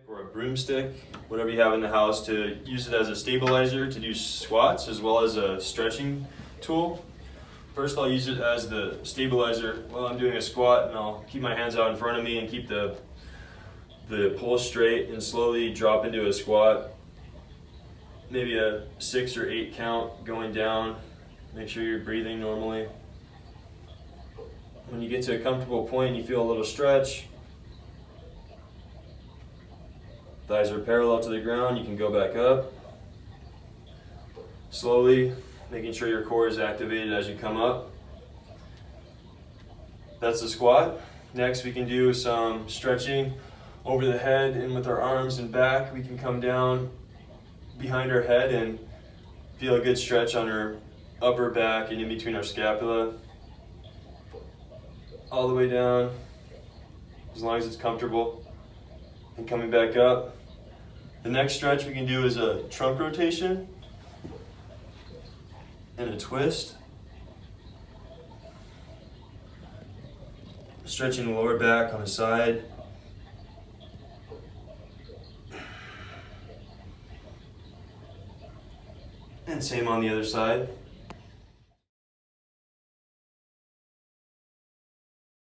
Or a broomstick, whatever you have in the house, to use it as a stabilizer to do squats as well as a stretching tool. First I'll use it as the stabilizer while I'm doing a squat, and I'll keep my hands out in front of me and keep the pull straight and slowly drop into a squat. Maybe a 6 or 8 count going down. Make sure you're breathing normally. When you get to a comfortable point, you feel a little stretch. Thighs are parallel to the ground, you can go back up. Slowly, making sure your core is activated as you come up. That's the squat. Next we can do some stretching over the head, and with our arms and back we can come down behind our head and feel a good stretch on our upper back and in between our scapula. All the way down, as long as it's comfortable. And coming back up. The next stretch we can do is a trunk rotation and a twist. Stretching the lower back on the side. And same on the other side.